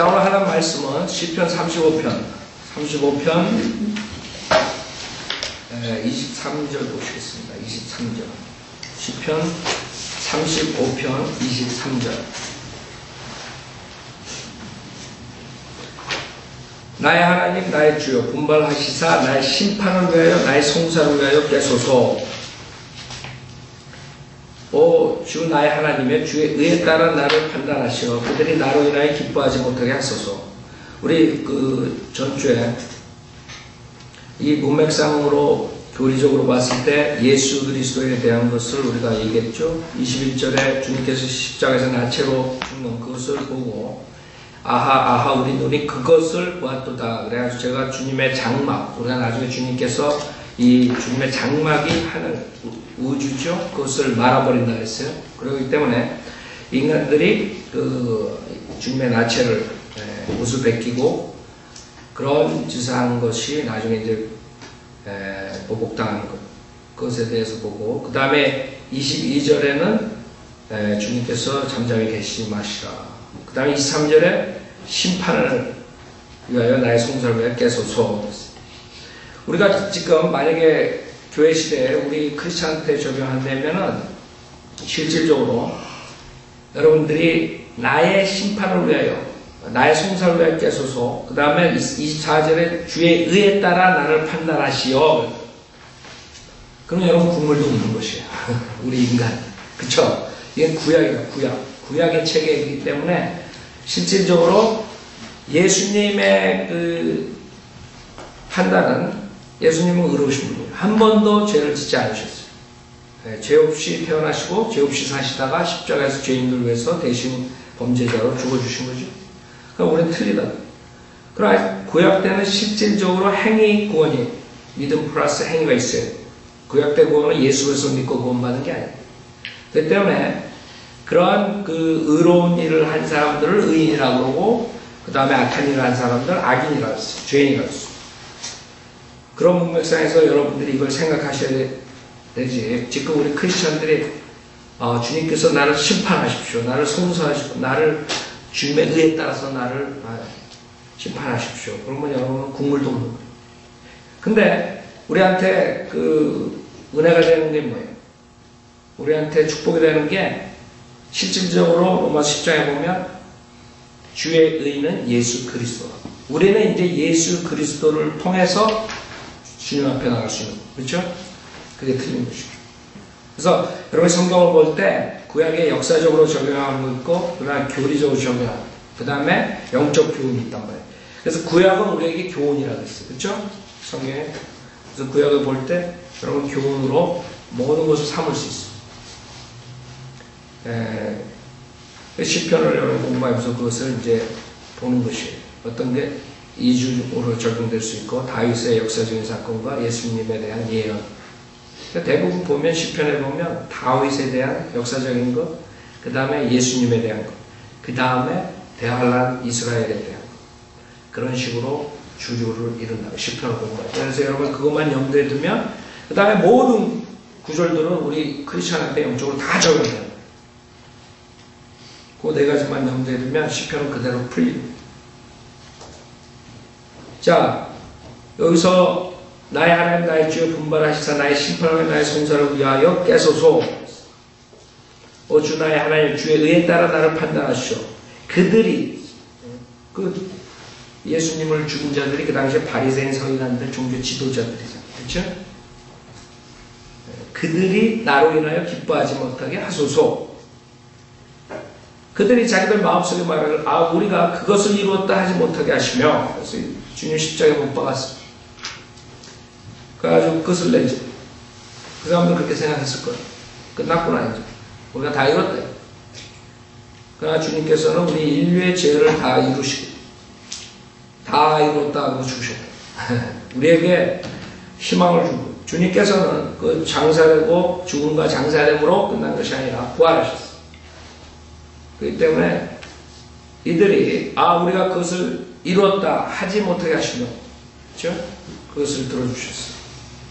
자, 오늘 하는 말씀은 시편 35편 23절 보시겠습니다. 23절. 시편 35편 23절. 나의 하나님 나의 주여 분발하시사 나의 심판을 위하여 나의 송사를 위하여 깨소서. 오 주 나의 하나님의 주의 의에 따라 나를 판단하시어 그들이 나로 인하여 기뻐하지 못하게 하소서. 우리 전주에 이 문맥상으로 교리적으로 봤을 때 예수 그리스도에 대한 것을 우리가 얘기했죠. 21절에 주님께서 십자가에서 나체로 죽는 그것을 보고 아하 우리 눈이 그것을 보았도다. 그래가지고 제가 주님의 장막, 우리가 나중에 주님께서 이 주님의 장막이 하늘 우주죠. 그것을 말아버린다 했어요. 그렇기 때문에 인간들이 주님의 나체를 옷을 벗기고 그런 짓을 한 것이 나중에 이제 보복당하는 그것에 대해서 보고, 그 다음에 22절에는 주님께서 잠잠히 계시지 마시라. 그 다음에 23절에 심판을 위하여 나의 송사를 위하여 깨소서. 우리가 지금 만약에 교회 시대에 우리 크리스찬한테 적용한다면은 실질적으로 여러분들이 나의 심판을 위하여 나의 송사를 위하여 깨소서. 그 다음에 24절에 주의 의에 따라 나를 판단하시오. 그럼 여러분 국물도 없는 것이에요. 우리 인간. 그쵸? 이게 구약이다. 구약의 체계이기 때문에 실질적으로 예수님의 판단은, 예수님은 의로우신 분이에요. 한 번도 죄를 짓지 않으셨어요. 죄 없이 태어나시고 죄 없이 사시다가 십자가에서 죄인들 위해서 대신 범죄자로 죽어주신 거죠. 그럼 우리는 틀리다. 그러나 구약 때는 실질적으로 행위 구원이, 믿음 플러스 행위가 있어요. 구약 때 구원은 예수에서 믿고 구원받는 게 아니에요. 그렇기 때문에 그러한 의로운 일을 한 사람들을 의인이라고 그러고, 그 다음에 악한 일을 한 사람들을 악인이라고 했어요. 죄인이라고 했어요. 그런 문맥상에서 여러분들이 이걸 생각하셔야 되지. 지금 우리 크리스천들이 주님께서 나를 심판하십시오. 나를 송사하십시오. 나를 주님의 의에 따라서 나를 심판하십시오. 그러면 여러분은 국물도 없는 거예요. 근데 우리한테 은혜가 되는 게 뭐예요? 우리한테 축복이 되는 게 실질적으로 로마 10장에 보면 주의 의는 예수 그리스도. 우리는 이제 예수 그리스도를 통해서 주님 앞에 나갈 수 있는 거예요. 그렇죠? 그게 틀린 것이죠. 그래서 여러분 성경을 볼 때 구약에 역사적으로 적용하는 거 있고, 그 다음에 교리적으로 적용하는 거, 그 다음에 영적 교훈이 있단 말이에요. 그래서 구약은 우리에게 교훈이라고 했어요. 그렇죠? 성경에. 그래서 구약을 볼 때 여러분 교훈으로 모든 것을 삼을 수 있어요. 시편을 여러분 공부하면서 그것을 이제 보는 것이에요. 어떤 게 이주로 적용될 수 있고, 다윗의 역사적인 사건과 예수님에 대한 예언. 대부분 보면 시편에 보면 다윗에 대한 역사적인 것, 그 다음에 예수님에 대한 것, 그 다음에 대환란 이스라엘에 대한 것, 그런 식으로 주류를 이룬다고 시편을 공부해요. 그래서 여러분 그것만 염두에 두면 그 다음에 모든 구절들은 우리 크리스천한테 영적으로 다 적용돼요. 그 네 가지만 염두에 두면 시편은 그대로 풀립니다. 자, 여기서 나의 하나님 나의 주여 분발하시사 나의 심판을 나의 송사를 위하여 깨소서. 오 주 나의 하나님 주의 의에 따라 나를 판단하시오. 그들이 예수님을 죽인 자들이 그 당시에 바리새인 서기관들 종교 지도자들이잖아요. 그렇죠? 그들이 나로 인하여 기뻐하지 못하게 하소서. 그들이 자기들 마음속에 말을 우리가 그것을 이루었다 하지 못하게 하시며, 그래서 주님 십자가에 못 박았습니다. 그래가지고 그것을 내죠. 그 사람들 그렇게 생각했을 거예요. 끝났구나 이제. 우리가 다 이뤘다. 그러나 주님께서는 우리 인류의 죄를 다 이루시고 다 이뤘다 하고 죽으셨다. 우리에게 희망을 주고, 주님께서는 그 장사되고 죽음과 장사됨으로 끝난 것이 아니라 부활하셨어요. 그렇기 때문에 이들이 우리가 그것을 이루었다 하지 못하게 하시며, 그렇죠? 그것을 들어주셨어요.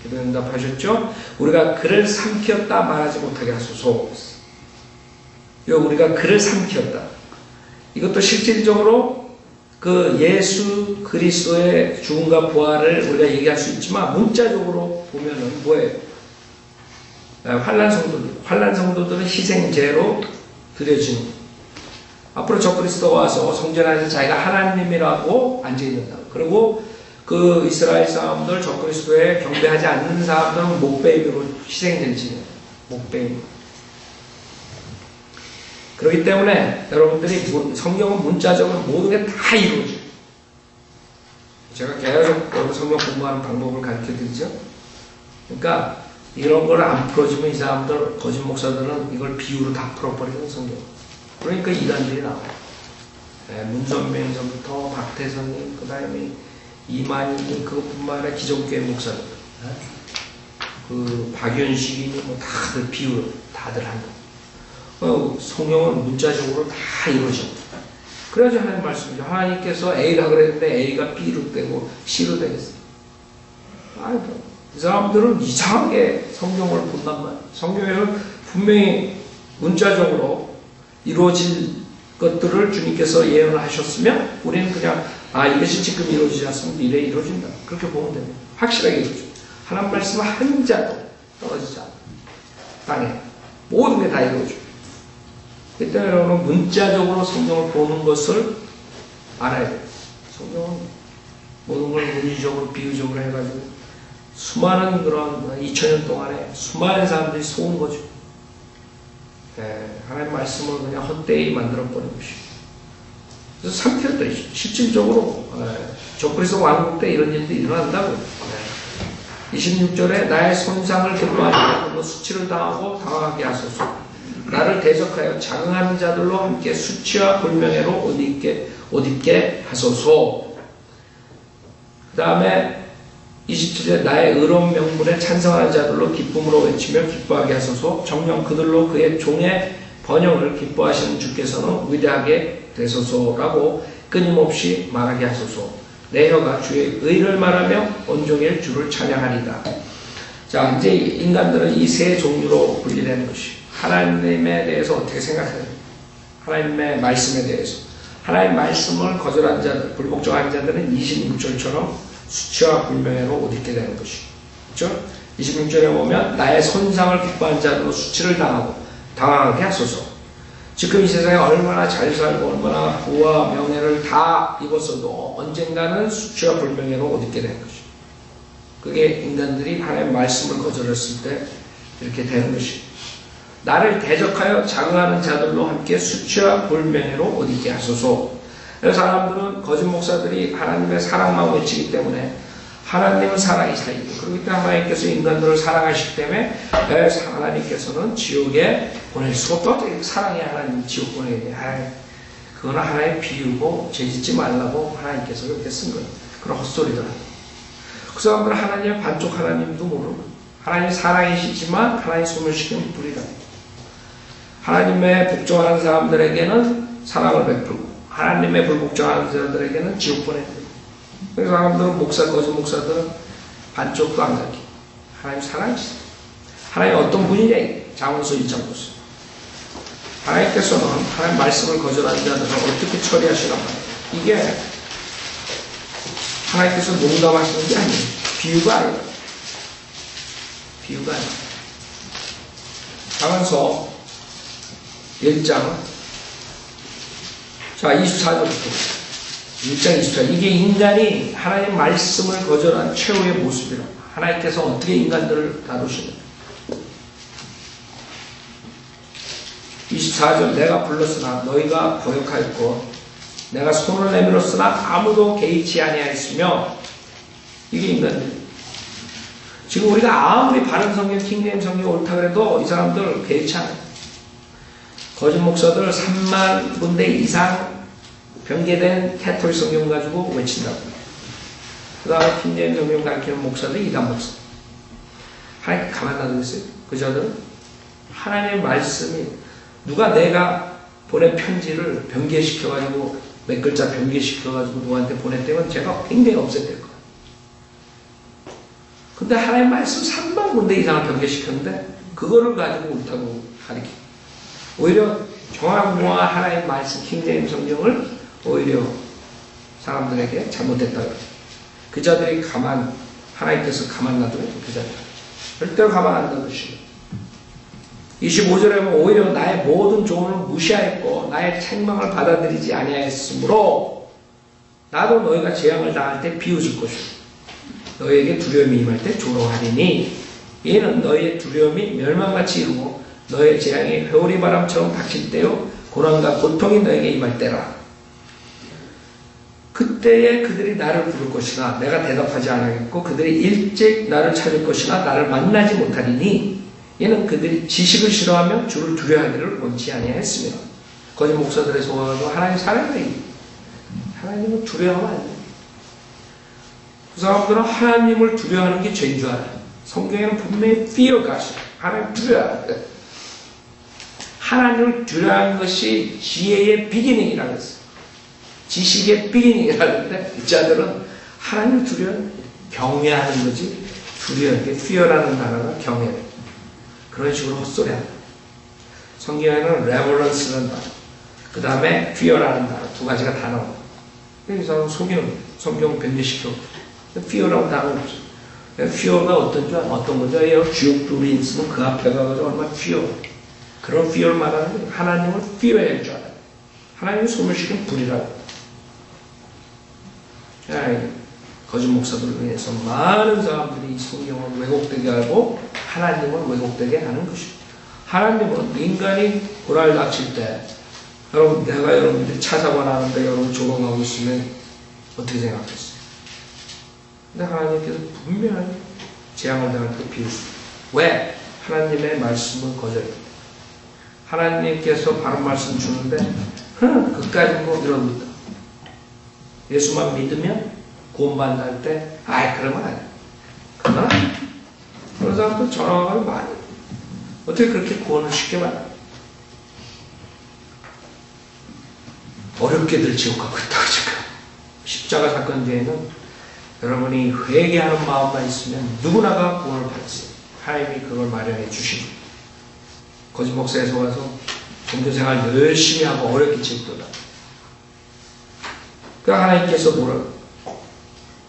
기도 응답하셨죠? 우리가 그를 삼켰다 말하지 못하게 하소서. 우리가 그를 삼켰다. 이것도 실질적으로 그 예수 그리스도의 죽음과 부활을 우리가 얘기할 수 있지만 문자적으로 보면은 뭐예요? 환난 성도들은 희생제로 드려지는. 앞으로 적그리스도가 와서 성전 안에서 자기가 하나님이라고 앉아있는다. 그리고 그 이스라엘 사람들, 적그리스도에 경배하지 않는 사람들은 목배임으로 희생될지. 목배임. 그렇기 때문에 여러분들이 성경은 문자적으로 모든 게 다 이루어져요. 제가 계속 여러분 성경 공부하는 방법을 가르쳐 드리죠. 그러니까 이런 걸 안 풀어주면 이 사람들, 거짓 목사들은 이걸 비유로 다 풀어버리는 성경. 그러니까 이단들이 나와요. 문선명전부터 박태선님, 그 다음에 이만희, 그것뿐만 아니라 기존교회 목사들, 그 박윤식이니 뭐 다들 비유로 다들 한다. 성경은 문자적으로 다 이루어져. 그래야지 하나님 말씀이죠. 하나님께서 A가 그랬는데 A가 B로 되고 C로 되겠어요. 아이고, 이 사람들은 이상하게 성경을 본단 말이에요. 성경에는 분명히 문자적으로 이루어질 것들을 주님께서 예언을 하셨으면 우리는 그냥 이것이 지금 이루어지지 않습니다. 미래에 이루어진다. 그렇게 보면 됩니다. 확실하게 이루어져. 하나님 말씀은 한 자도 떨어지지 않아. 땅에 모든 게 다 이루어져. 그때 여러분은 문자적으로 성경을 보는 것을 알아야 돼요. 성경은 모든 걸 문의적으로 비유적으로 해가지고 수많은 그런 2000년 동안에 수많은 사람들이 속은 거죠. 하나님 말씀을 그냥 헛되이 만들어버린 것이죠. 그래서 상태였다. 실질적으로 적그리스도 왕국 때 이런 일들이 일어난다고요. 26절에 나의 손상을 기뻐하시고 수치를 당하고 당하게 하소서. 나를 대적하여 장응하는 자들로 함께 수치와 불명예로 옷 입게 하소서. 그 다음에 27절에 나의 의로운 명분에 찬성하는 자들로 기쁨으로 외치며 기뻐하게 하소서. 정녕 그들로 그의 종의 번영을 기뻐하시는 주께서는 위대하게 되소서라고 끊임없이 말하게 하소서. 내 혀가 주의 의를 말하며 온종일 주를 찬양하리다. 자, 이제 인간들은 이 세 종류로 분리되는 것이 하나님에 대해서 어떻게 생각해요? 하나님의 말씀에 대해서. 하나님의 말씀을 거절한 자들, 불복종한 자들은 26절처럼 수치와 불명예로 옷 입게 되는 것이죠. 그렇죠? 26절에 보면 나의 손상을 기뻐한 자들로 수치를 당하게 하소서. 지금 이 세상에 얼마나 잘 살고 얼마나 부와 명예를 다 입었어도 언젠가는 수치와 불명예로 옷 입게 되는 것이죠. 그게 인간들이 하나님의 말씀을 거절했을 때 이렇게 되는 것이죠. 나를 대적하여 장응하는 자들로 함께 수치와 불명예로 옷 입게 하소서. 그래서 사람들은 거짓 목사들이 하나님의 사랑만 외치기 때문에 하나님은 사랑이시다. 그렇기 때문에 하나님께서 인간들을 사랑하시기 때문에 하나님께서는 지옥에 보낼 수가 없다. 사랑이 하나님 지옥 보내게 돼. 그거는 하나의 비유고 죄짓지 말라고 하나님께서 그렇게 쓴 거예요. 그런 헛소리들. 그 사람들은 하나님의 반쪽 하나님도 모르고 하나님이 사랑이시지만 하나님 소멸시키는 불이다. 하나님의 복종하는 사람들에게는 사랑을 베풀고 하나님의 불복종하는 사람들에게는 지옥 보내는. 그래서 사람들은 거짓 목사들은 반쪽도 안 가르쳐. 하나님 사랑이시다. 하나님 어떤 분이냐? 자문서 2장보서. 하나님께서는 하나님 말씀을 거절하는 자들을 어떻게 처리하시란 말이에요. 이게 하나님께서 농담하시는 게 아니에요. 비유가 아니에요. 비유가 아니에요. 자문서 1장, 자, 24절부터. 1장 24절. 이게 인간이 하나님의 말씀을 거절한 최후의 모습이라. 하나님께서 어떻게 인간들을 다루시는가. 24절. 내가 불렀으나 너희가 거역하였고 내가 손을 내밀었으나 아무도 개의치 아니하였으며. 이게 인간들. 지금 우리가 아무리 바른 성경, 킹제임스 성경 옳다 그래도 이 사람들 개의치 않아요. 거짓 목사들 3만 군데 이상 변개된 캐톨릭 성경 가지고 외친다고. 그 다음에 킹제임스 성경 가르치는 목사들 이단 목사. 하나님 가만 놔두겠어요? 그 자들은 하나님의 말씀이 누가 내가 보낸 편지를 변개시켜가지고 몇 글자 변개시켜가지고 누구한테 보냈다면 제가 굉장히 없앨 거예요. 근데 하나님의 말씀 3만 군데 이상을 변개시켰는데 그거를 가지고 옳다고 가르쳐. 오히려 정확무와 하나님의 말씀 킹제임스 성경을 오히려 사람들에게 잘못됐다. 그 자들이 하나님께서 가만 놔두면 그 자들 절대로 가만 안 놔두시고 25절에 보면 오히려 나의 모든 조언을 무시하였고 나의 책망을 받아들이지 아니하였으므로 나도 너희가 재앙을 당할 때 비웃을 것이고 너희에게 두려움이 임할 때 조롱하리니 이는 너희의 두려움이 멸망같이 이루고 너희의 재앙이 회오리 바람처럼 닥칠 때요 고난과 고통이 너에게 임할 때라. 그때에 그들이 나를 부를 것이나 내가 대답하지 않겠고 그들이 일찍 나를 찾을 것이나 나를 만나지 못하리니 이는 그들이 지식을 싫어하며 주를 두려워하기를 원치 아니하였으며. 거짓 목사들의 소원도 하나님 사랑을 하나님을 두려워하면 안 돼요. 그 사람들은 하나님을 두려워하는 게 죄인 줄 알아요. 성경에는 분명히 fear God이에요. 하나님 두려워해야 돼. 하나님을 두려워하는 것이 지혜의 비기닝이라고 했어요. 지식의 비기닝이라는데 이 자들은 하나님을 경외하는 거지 두려워하는 게 fear라는 단어가 경외예요. 그런 식으로 헛소리한다. 성경에는 reverence라는 단어, 그 다음에 fear라는 단어 두 가지가 다 나옵니다. 이 사람은 속이는 거예요. 성경 변제시켜. fear라는 단어가 없어요. fear가 어떤 거죠? 주역들이 있으면 그 앞에 가서 얼마나 fear. 그런 fear 말하는 거예요. 하나님을 fear할 줄 알아요. 하나님을 소멸시킨 불이라고. 거짓 목사들을 위해서 많은 사람들이 이 성경을 왜곡되게 하고 하나님을 왜곡되게 하는 것입니다. 하나님은 인간이 고난을 닥칠 때 여러분 내가 여러분들이 찾아관하는데 여러분 조롱하고 있으면 어떻게 생각했어요? 근데 하나님께서 분명히 재앙을 당할 때 비웃습니다. 왜? 하나님의 말씀은 거절입니다. 하나님께서 바른 말씀 주는데 그까지 뭐 이럽니다. 예수만 믿으면 구원받는다 할 때 그러면 안 돼. 그러나 그런 사람들 전화가 많이 어떻게 그렇게 구원을 쉽게 받아? 어렵게들 지옥 가고 있다고 지금. 십자가 사건 뒤에는 여러분이 회개하는 마음만 있으면 누구나가 구원을 받았어요. 하나님이 그걸 마련해 주신 거예요. 거짓 목사에서 와서 종교생활 열심히 하고 어렵게 지도다. 그러니까 하나님께서 뭐라고?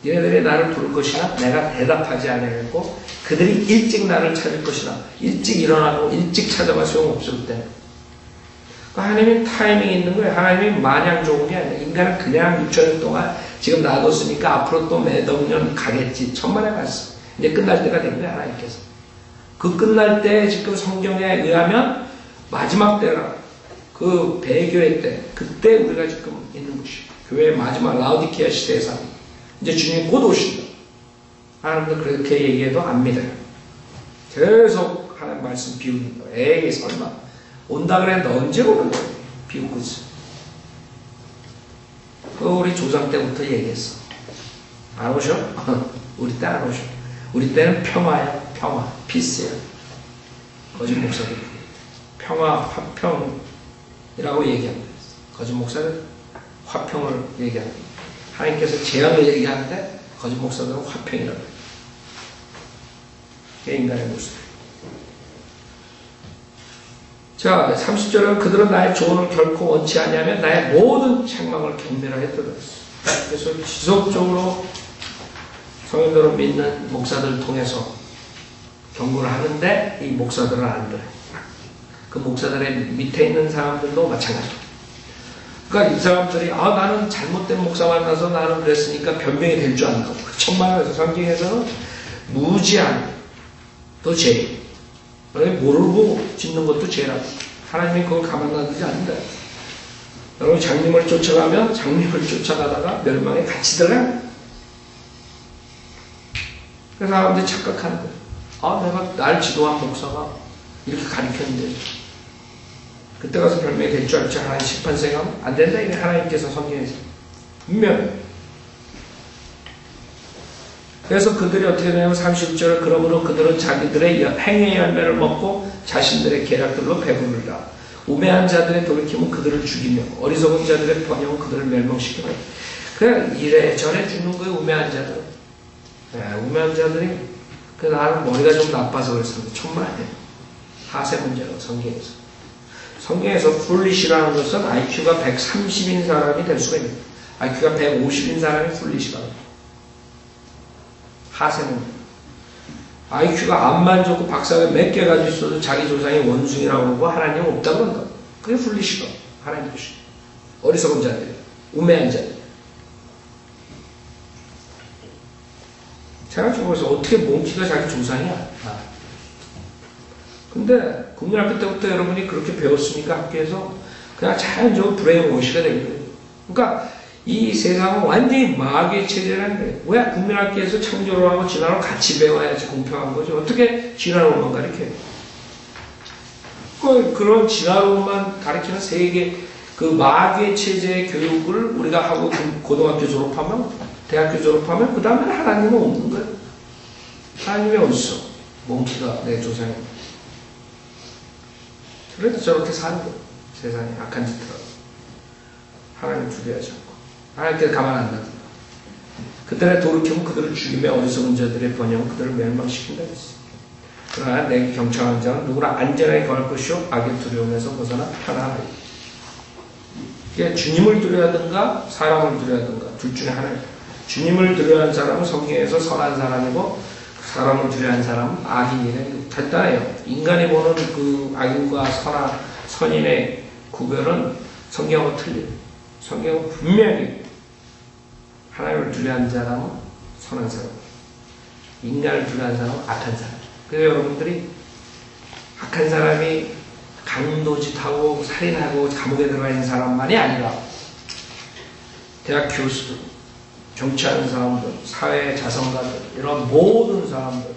너희들이 나를 부를 것이나 내가 대답하지 않겠고 그들이 일찍 나를 찾을 것이나 일찍 일어나고 일찍 찾아봐 소용없을 때. 그러니까 하나님이 타이밍이 있는 거예요. 하나님이 마냥 좋은 게 아니라 인간은 그냥 6천년 동안 지금 놔뒀으니까 앞으로 또 몇억 년 가겠지. 천만에 갔어. 이제 끝날 때가 된 거예요. 하나님께서. 그 끝날 때 지금 성경에 의하면 마지막 때라 그 배교회 때 그때 우리가 지금 있는 것이에요. 교회의 마지막 라우디키아 시대에서 이제 주님이 곧 오신다. 하나님도 그렇게 얘기해도 안 믿어요. 계속 하나님 말씀 비우는 거예요. 에이 설마 온다 그랬는데 언제 오는 거예요? 비우고 있어요. 그거 우리 조상 때부터 얘기했어. 안 오셔? 우리 때 안 오셔. 우리 때는 평화야. 평화. 피스야. 거짓 목사들 평화, 화평이라고 얘기합니다. 거짓 목사들 화평을 얘기합니다. 하나님께서 재앙을 얘기하는데 거짓 목사들은 화평이라고 해요. 그게 인간의 모습. 자, 30절은 그들은 나의 조언을 결코 원치 아니하면 나의 모든 책망을 경멸하였다 그랬어요. 그래서 지속적으로 성인들을 믿는 목사들을 통해서 경고를 하는데 이 목사들은 안 들어요. 그 목사들의 밑에 있는 사람들도 마찬가지입니다. 그러니까 이 사람들이 나는 잘못된 목사 만나서 나는 그랬으니까 변명이 될 줄 안다고. 천만에서 성경에서는 무지한 또 죄. 모르고 짓는 것도 죄라고. 하나님이 그걸 가만 놔두지 않는다. 여러분 장님을 쫓아가면 장님을 쫓아가다가 멸망에 같이 들어가. 그래서 사람들이 착각하는 거예요. 내가 날 지도한 목사가 이렇게 가르쳤는데 그때 가서 변명이 될 줄 알지. 하나님 심판 생각하면 안 된다. 이게 하나님께서 성경에서 분명히. 그래서 그들이 어떻게 되냐면 30절 그러므로 그들은 자기들의 행위의 열매를 먹고 자신들의 계략들로 배부르리라. 우매한 자들의 돌이킴은 그들을 죽이며 어리석은 자들의 번영은 그들을 멸망시키며. 그냥 이래저래 죽는 거예요. 우매한 자들은. 우매한 자들이 나는 머리가 좀 나빠서 그랬었는데 천만에 하세 문제라고 성경에서 foolish라는 것은 IQ가 130인 사람이 될 수가 있는 거예요. IQ가 150인 사람이 훌리시거든요. 하세는 IQ가 암만 좋고 박사가 몇 개 가지고 있어도 자기 조상이 원숭이라고 그러고 하나님 없다고 그런다. 그게 훌리시거. 하나님 보시고. 어리석은 자들, 우매한 자들. 제가 죽어서 어떻게 몽키가 자기 조상이야? 근데 국민학교 때부터 여러분이 그렇게 배웠으니까 학교에서 그냥 자연적으로 브레인 워시가 되는 거예요. 그러니까 이 세상은 완전히 마귀의 체제라는 거예요. 왜 국민학교에서 창조론하고 진화론 같이 배워야지 공평한 거죠. 어떻게 진화론만 가르쳐요? 그런 진화론만 가르치는 세계 그 마귀의 체제의 교육을 우리가 하고 고등학교 졸업하면 대학교 졸업하면 그 다음에 하나님은 없는 거예요. 하나님이 어딨어? 몽키가 내 조상입니다. 그래도 저렇게 사는 거예요. 세상에 악한 짓을 하고 하나님 두려워하지 않고 하나님께서 가만 안 놔둔다. 그들의 돌이키면 그들을 죽이며 어리석은 자들의 번영은 그들을 멸망시킨다 했어요. 그러나 내 경청하는 자는 누구나 안전하게 거할 것이요 악의 두려움에서 벗어나 편안하리. 이게 주님을 두려워하든가 사람을 두려워하든가 둘 중에 하나예요. 주님을 두려워하는 사람은 성경에서 선한 사람이고 사람을 두려워하는 사람은 악인이네. 간단해요. 인간이 보는 그 악인과 선인의 구별은 성경하고 틀려요. 성경은 분명히 하나님을 두려워하는 사람은 선한 사람, 인간을 두려워하는 사람은 악한 사람. 그래서 여러분들이 악한 사람이 강도짓하고 살인하고 감옥에 들어가 있는 사람만이 아니라 대학 교수들, 정치하는 사람들, 사회 자선가들 이런 모든 사람들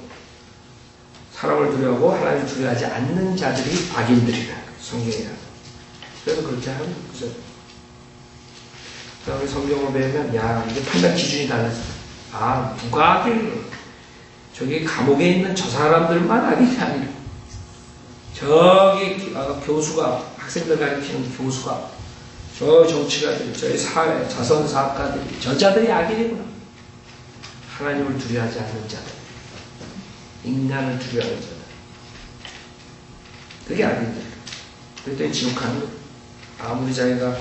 사람을 두려워하고 하나님을 두려워하지 않는 자들이 악인들이다. 성경이야. 그래서 그렇게 하는 거죠. 우리 성경을 배우면 야 이게 판단 기준이 달라져. 아 누가 악인을 저기 감옥에 있는 저 사람들만 악인이 아니라 저기 교수가 학생들 가르치는 교수가 저 정치가들 저희 사회 자선사업가들이 저자들이 악인이구나. 하나님을 두려워하지 않는 자들 인간을 두려워하는 자들 그게 악인들. 그랬더니 지옥 가는 거예요. 아무리 자기가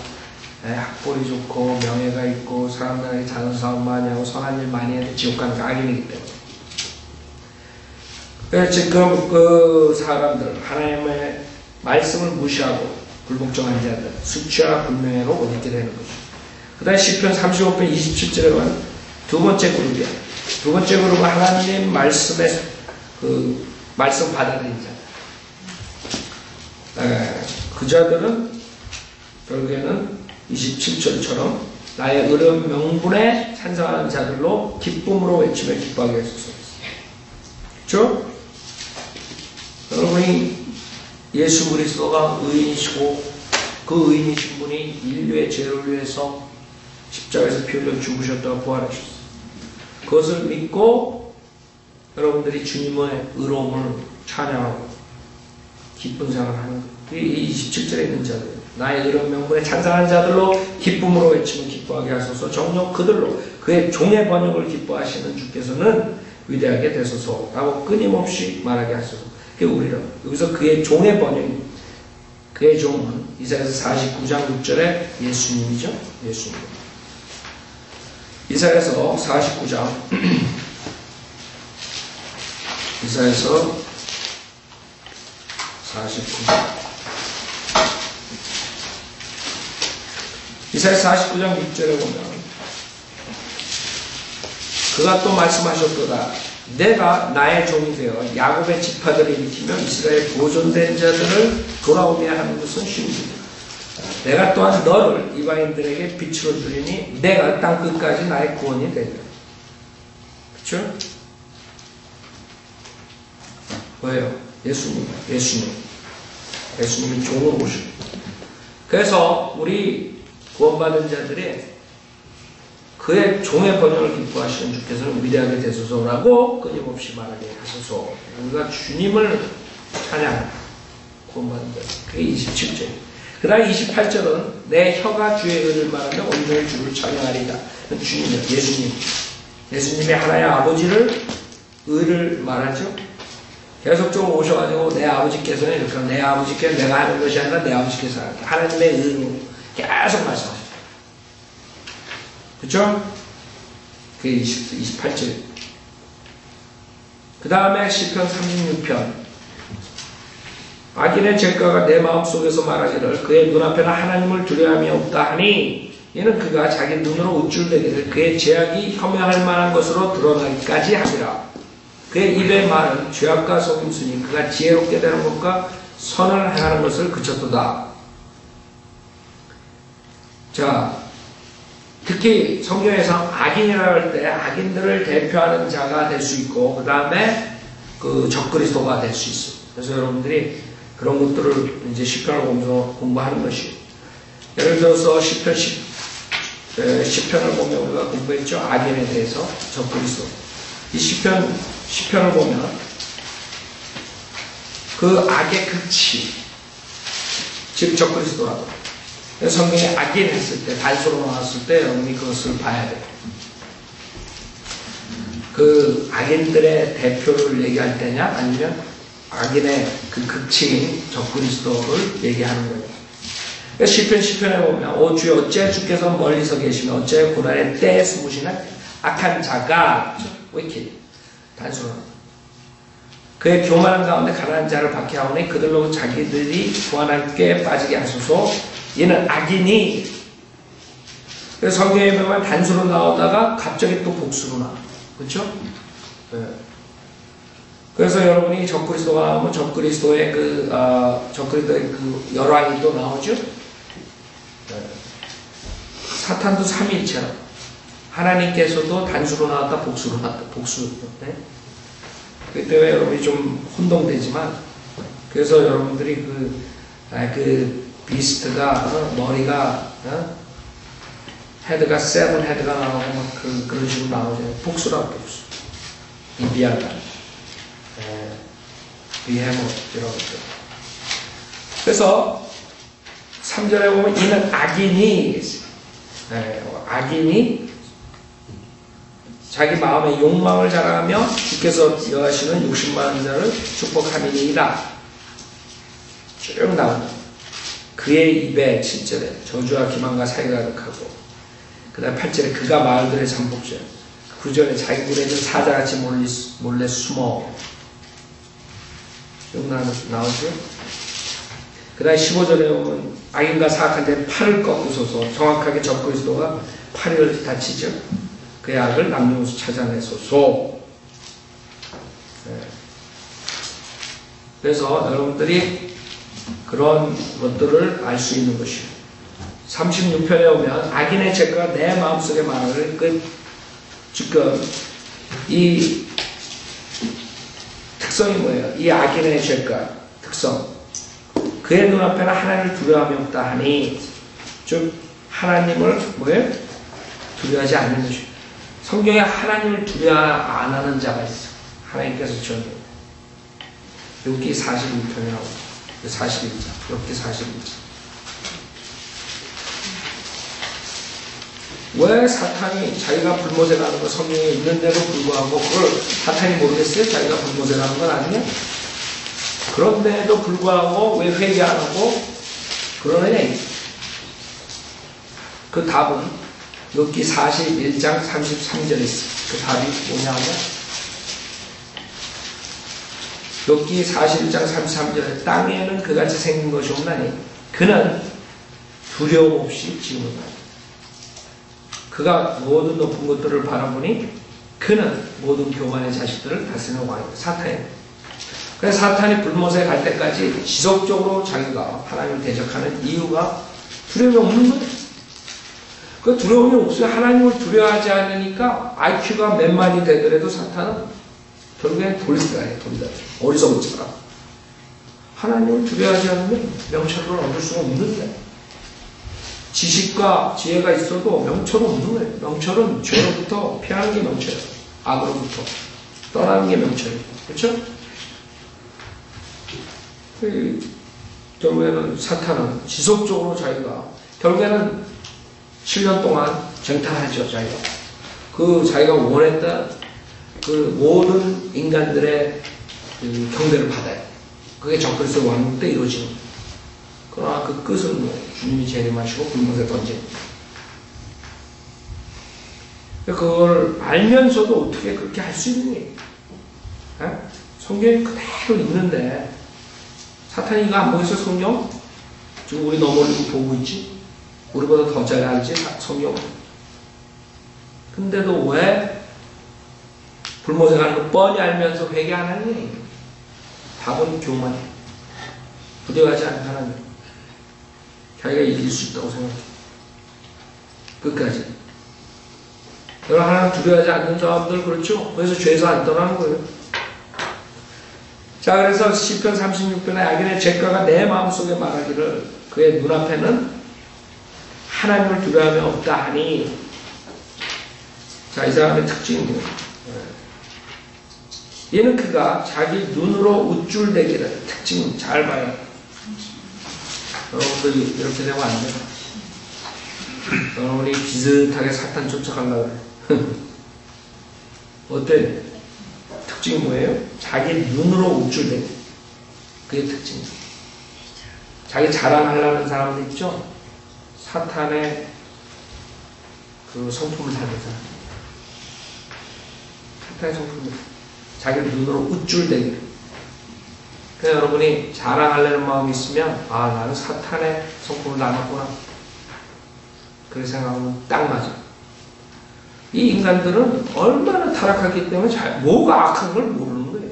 학벌이 좋고 명예가 있고 사람들에게 자선사업 많이 하고 선한 일 많이 해도 지옥 가는 게 악인이기 때문에. 그래서 지금 그 사람들 하나님의 말씀을 무시하고 불복종한 자들 수치와 불명예로 못 있게 되는 거죠. 그 다음에 시편 35편 27절에 보면 두 번째 그룹이야. 두 번째 그룹은 하나님 말씀의 그 말씀 받아들인 자들. 그 자들은 결국에는 27절처럼 나의 의로운 명분에 찬성하는 자들로 기쁨으로 외치며 기뻐하게 하소서. 그렇죠? 여러분이 예수 그리스도가 의인이시고 그 의인이신 분이 인류의 죄를 위해서 십자가에서 피 흘려 죽으셨다고 부활하셨어요. 그것을 믿고 여러분들이 주님의 의로움을 찬양하고 기쁜 생활을 하는 거예요. 이 27절에 있는 자들 나의 의로운 명분에 찬성한 자들로 기쁨으로 외치며 기뻐하게 하소서. 정녕 그들로 그의 종의 번영을 기뻐하시는 주께서는 위대하게 되소서라고 끊임없이 말하게 하소서. 그게 우리라. 여기서 그의 종의 번영, 그의 종은 이사야서 49장 6절에 예수님이죠. 예수님. 이사야서 49장 이사야서 49장 이사야서 49장 6절에 보면 그가 또 말씀하셨도다. 내가 나의 종이 되어 야곱의 지파들을 일으키며 이스라엘 보존된 자들을 돌아오게 하는 것은 쉬운 일이다. 내가 또한 너를 이방인들에게 빛으로 주리니 내가 땅 끝까지 나의 구원이 되리라. 그렇죠? 뭐예요? 예수님이 종으로 오시고. 그래서 우리 구원받은 자들이 그의 종의 번영을 기뻐하시는 주께서는 위대하게 되소서라고 끊임없이 말하게 하소서. 우리가 주님을 찬양 구원받는 자. 그게 27절. 그 다음 28절은 내 혀가 주의 의를 말하며 온전히 주를 찬양하리다. 주님이요. 예수님. 예수님이 하나의 아버지를 의를 말하죠. 계속적으로 오셔가지고 내 아버지께서는 이렇게 내 아버지께서 내가 하는 것이 아니라 내 아버지께서 하나님의 의로 계속 말씀하셨어요. 그죠? 그게 28절. 그 다음에 시편 36편. 악인의 죄가가 내 마음속에서 말하기를 그의 눈앞에는 하나님을 두려움이 없다 하니 이는 그가 자기 눈으로 우쭐대기를 그의 죄악이 혐오할 만한 것으로 드러나기까지 하리라. 그의 입의 말은 죄악과 속임수니 그가 지혜롭게 되는 것과 선을 행하는 것을 그쳤도다. 자, 특히 성경에서 악인이라고 할 때 악인들을 대표하는 자가 될 수 있고 그 다음에 그 적그리스도가 될 수 있어요. 그래서 여러분들이 그런 것들을 이제 시편을 보면서 공부하는 것이에요. 예를 들어서 시편을 보면 우리가 공부했죠. 악인에 대해서 적그리스도. 이 시편을 보면 그 악의 극치, 즉 적그리스도라고. 성경에 악인 했을 때, 단수로 나왔을 때 여러분이 그것을 봐야 돼요. 그 악인들의 대표를 얘기할 때냐, 아니면 악인의 그 극치인 적그리스도를 얘기하는 거예요. 시편에 보면 오 주여 어째 주께서 멀리서 계시며 어째 고난의 때에 숨으시는 악한 자가 wicked 단수로 그의 교만한 가운데 가난한 자를 박해하오니 그들로 자기들이 구원할 꾀에 빠지게 하소서. 얘는 악인이 그래서 성경에 보면 단수로 나오다가 갑자기 또 복수로 나와. 그렇죠? 네. 그래서 여러분이 적그리스도가 나오면 적그리스도의 그 열왕이 또 나오죠? 네. 사탄도 삼위일체라. 하나님께서도 단수로 나왔다 복수로 나왔다. 복수. 네? 그 때문에 여러분이 좀 혼동되지만 그래서 여러분들이 그 비스트가 머리가 헤드가 세븐 헤드가 나오고 그런 식으로 나오잖아요. 복수라 복수. 이비아가 비해모 이런 것들. 그래서 3절에 보면 이는 악인이 자기 마음의 욕망을 자랑하며 주께서 여하시는 욕심 많은 자를 축복함이니이다. 쭉 나온다. 그의 입에 7절에 저주와 기만과 사기가 가득하고 그 다음 8절에 그가 마을들의 잠복죄 9절에 자기 굴에서 사자같이 몰래 숨어 쭉 나오죠. 그 다음 15절에 보면 악인과 사악한 자의 팔을 꺾으소서. 정확하게 적그리스도가 팔을 다치죠. 그의 악을 남용수 찾아내소서. 네. 그래서 여러분들이 그런 것들을 알 수 있는 것이에요. 36편에 오면 악인의 죄가 내 마음속에 말하는 지금 이 특성이 뭐예요? 이 악인의 죄가 특성. 그의 눈앞에는 하나님을 두려움이 없다 하니 즉 하나님을 뭐예요? 두려워하지 않는 것이에요. 성경에 하나님을 두려워 안 하는 자가 있어. 하나님께서 지었는데 욥기 42편에 나옵니다. 41장, 욥기 41장. 왜 사탄이 자기가 불모세라는 거 성경에 있는데도 불구하고 그걸 사탄이 모르겠어요? 자기가 불모세라는 건 아니냐? 그런데도 불구하고 왜 회개 안 하고 그러느냐? 그 답은 욥기 41장 33절에 있어요. 그 답이 뭐냐면 욥기 41장 33절에 땅에는 그같이 생긴 것이 없나니 그는 두려움 없이 지음을 그가 모든 높은 것들을 바라보니 그는 모든 교만의 자식들을 다스리는 왕이다. 사탄이에요. 그래서 사탄이 불못에 갈 때까지 지속적으로 자기가 하나님을 대적하는 이유가 두려움이 없는 거예요. 그 두려움이 없어요. 하나님을 두려워하지 않으니까 IQ가 몇만이 되더라도 사탄은 결국엔 돌리다해. 어리석은 자라. 하나님을 두려워하지 않으면 명철을 얻을 수가 없는데 지식과 지혜가 있어도 명철은 없는 거예요. 명철은 죄로부터 피하는 게 명철이에요. 악으로부터 떠나는 게 명철이에요. 그렇죠? 결국에는 사탄은 지속적으로 자기가 결국에는 7년 동안 쟁탈하죠. 자기가 원했던 그 모든 인간들의 그 경배를 받아요. 그게 적그리스도 왕국 때 이루어지는 거예요. 그러나 그 끝은 주님이 재림하시고 불못에 던집니다. 그걸 알면서도 어떻게 그렇게 할 수 있니? 성경에 그대로 있는데 사탄이 이거 안 보겠어 성경? 지금 우리 넘어지고 보고 있지? 우리보다 더 잘 알지 성경. 근데도 왜 불모생하는 거 뻔히 알면서 회개 안 하니? 답은 교만. 두려워하지 않는 하나님. 자기가 이길 수 있다고 생각해. 끝까지. 여러분 하나님 두려워하지 않는 사람들 그렇죠? 그래서 죄에서 안 떠나는 거예요. 자, 그래서 시편 36편에 악인의 죄가가 내 마음속에 말하기를 그의 눈앞에는 하나님을 두려워하며 없다 하니. 자, 이 사람의 특징이에요. 얘는 그가 자기 눈으로 우쭐대기를. 특징 잘 봐요. 여러분도 이렇게 되면 안 돼요. 여러분이 비슷하게 사탄 쫓아가려고 그래. 어때? 특징이 뭐예요? 자기 눈으로 우쭐대기. 그게 특징이에요. 자기 자랑하려는 사람들 있죠? 사탄의 그 성품을 닮은 사람. 사탄의 성품을 자기 눈으로 우쭐대기. 그래서 여러분이 자랑하려는 마음이 있으면 아 나는 사탄의 성품을 닮았구나. 그렇게 생각하면 딱 맞아. 이 인간들은 얼마나 타락하기 때문에 뭐가 악한 걸 모르는 거예요.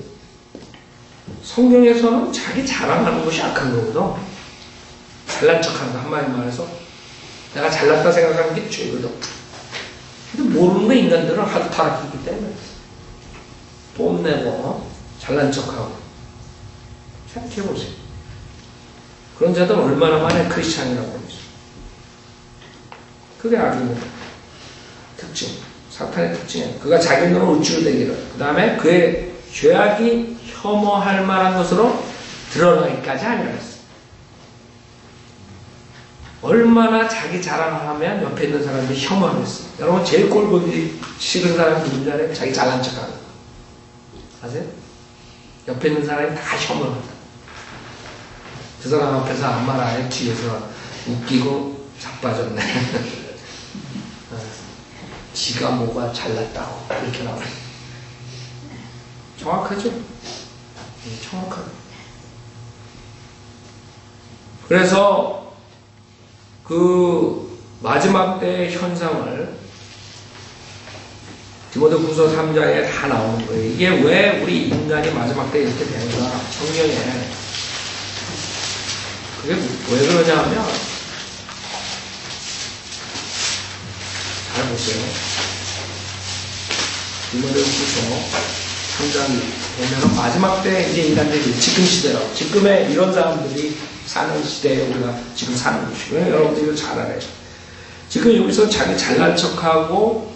성경에서는 자기 자랑하는 것이 악한 거거든. 잘난 척하는 거 한마디 말해서 내가 잘났다 생각하는 게 죄거든. 근데 모르는 거 인간들은 하도 타락했기 때문에 뽐내고 잘난 척하고. 생각해보세요. 그런 자들 얼마나 많이 크리스찬이라고 합니다. 그게 악입니다. 특징. 사탄의 특징이에요. 그가 자기 눈으로 우쭐대기를. 그 다음에 그의 죄악이 혐오할 만한 것으로 드러나기까지 아니라했어요. 얼마나 자기 자랑을 하면 옆에 있는 사람들이 혐오하겠어요. 여러분 제일 꼴보기 싫은 사람이 누군지 알아요? 자기 잘난 척하는 거. 아세요? 옆에 있는 사람이 다 혐오합니다. 그 사람 앞에서 아무 말 안 해. 뒤에서 웃기고 자빠졌네. 지가 뭐가 잘났다고 이렇게 나와요. 정확하죠? 정확하죠. 그래서 그 마지막 때의 현상을 디모데후서 3장에 다 나오는 거예요. 이게 왜 우리 인간이 마지막 때 이렇게 되는가? 성경에 그게 왜 그러냐 하면 잘 보세요. 디모데후서 3장 보면 마지막 때 이제 인간들이 지금 시대라고. 지금의 이런 사람들이 사는 시대에 우리가 지금 사는 것이고 여러분들이 이거 잘 알아요. 지금 여기서 자기 잘난 척하고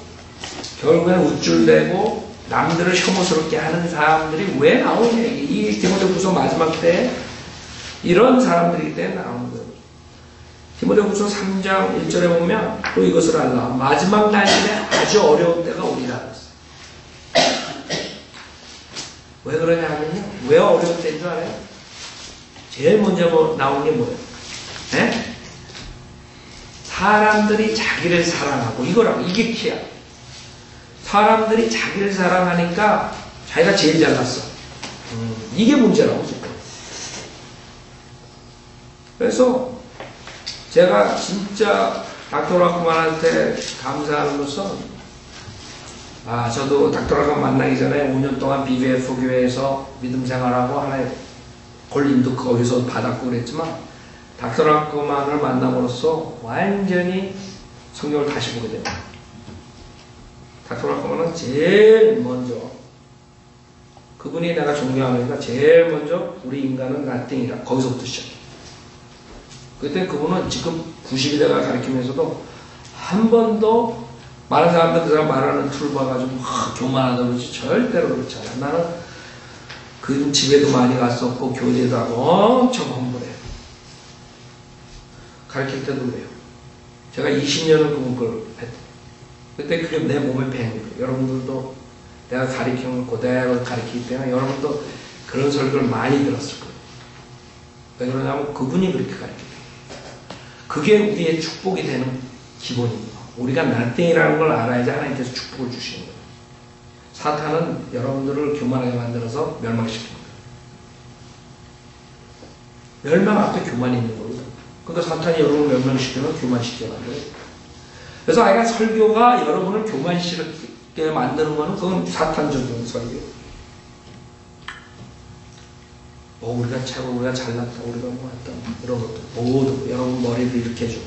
결국에는 우쭐대고 남들을 혐오스럽게 하는 사람들이 왜 나오냐. 이 디모데후서 마지막 때 이런 사람들이기 때문에 나오는 거예요. 디모데후서 3장 1절에 보면 또 이것을 알라. 마지막 날에 아주 어려운 때가 오리라 그랬어요. 왜 그러냐 하면요. 왜 어려운 때인 줄 알아요? 제일 먼저 나오는 게 뭐예요? 네? 사람들이 자기를 사랑하고 이거라고. 이게 키야. 사람들이 자기를 사랑하니까 자기가 제일 잘났어. 이게 문제라고 지금. 그래서 제가 진짜 닥터라크만한테 감사하는 것은 저도 닥터라크만 만나기 전에 5년 동안 BBF 교회에서 믿음 생활하고 하나의 걸림도 거기서 받았고 그랬지만 닥터라크만을 만남으로써 완전히 성경을 다시 보게 됩니다. 닥터라크만은 제일 먼저 그분이 내가 존경하니까 제일 먼저 우리 인간은 나띵이라 거기서부터 시작해. 그때 그분은 지금 90일대가 가르치면서도 한 번도 많은 사람들 그 사람 말하는 툴 봐가지고 교만하다 그러지 절대로 그렇지 않아요. 나는 그 집에도 많이 갔었고 교제도 하고 엄청 공부해요. 가르칠 때도 그래요. 제가 20년을 그분 걸 했대요. 그때 그게 내 몸에 배는 거예요. 여러분들도 내가 가르치는 걸 그대로 가르치기 때문에 여러분도 그런 설교를 많이 들었을 거예요. 왜 그러냐면 그분이 그렇게 가르쳐요. 그게 우리의 축복이 되는 기본입니다. 우리가 nothing이라는 걸 알아야지 하나님께서 축복을 주시는 거예요. 사탄은 여러분들을 교만하게 만들어서 멸망시킵니다. 멸망 앞에 교만이 있는 거거든. 그러니까 사탄이 여러분을 멸망시키면 교만시키게 만들어요. 그래서 아이가 설교가 여러분을 교만시키게 만드는 거는 그건 사탄적인 설교. 우리가 최고, 우리가 잘났다, 우리가 뭐 했다, 이런 것도 모두 여러분 머리를 이렇게 해줘.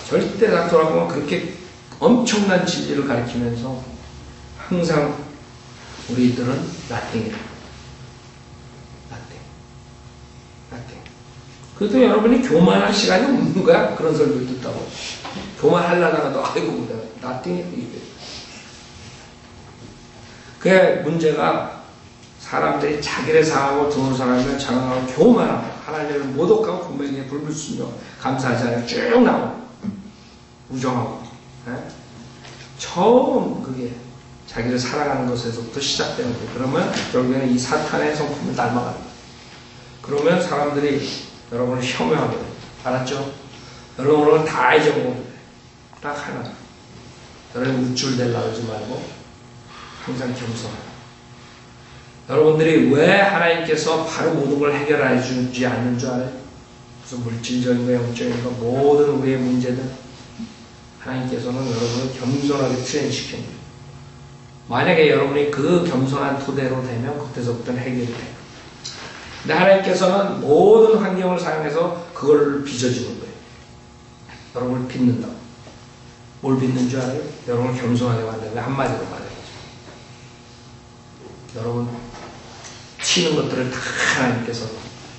절대 닥터라고 그렇게 엄청난 진리를 가르치면서 항상 우리들은 nothing이에요. nothing. 그래도 여러분이 교만할 시간이 없는 거야. 그런 설교를 듣다고. 교만하려다가도 아이고 nothing이. 그게 문제가 사람들이 자기를 상하고 드문 사람을 장악하고 교만하고 하나님을 모독하고 분명히 불불순종 감사하지 않아요. 쭉 나오고 우정하고 처음 그게 자기를 사랑하는 것에서부터 시작되는 거예요. 그러면 결국에는 이 사탄의 성품을 닮아갑니다. 그러면 사람들이 여러분을 혐오하게 돼요. 알았죠? 여러분은 다 잊어먹어요. 딱 하나. 여러분 우쭐대려고 하지 말고 항상 겸손하고. 여러분들이 왜 하나님께서 바로 모든 걸 해결해 주지 않는 줄 알아요? 무슨 물질적인 거, 영적인 거, 모든 우리의 문제들 하나님께서는 여러분을 겸손하게 트레인시킵니다. 만약에 여러분이 그 겸손한 토대로 되면 그때서부터는 해결이 돼요. 근데 하나님께서는 모든 환경을 사용해서 그걸 빚어주는 거예요. 여러분을 빚는다고. 뭘 빚는 줄 알아요? 여러분을 겸손하게 만드는 거예요. 한마디로 말해야죠. 여러분 튀는 것들을 다 하나님께서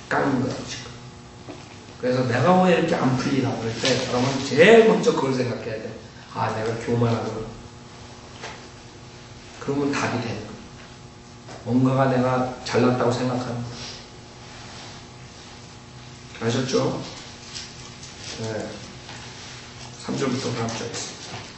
깎는 거예요. 지금. 그래서 내가 왜 이렇게 안 풀리나 그럴 때 여러분 제일 먼저 그걸 생각해야 돼. 아, 내가 교만하구나. 그러면 답이 되는 거예요. 뭔가가 내가 잘났다고 생각하는 거예요. 아셨죠? 네. 3절부터 다음 절에 있습니다.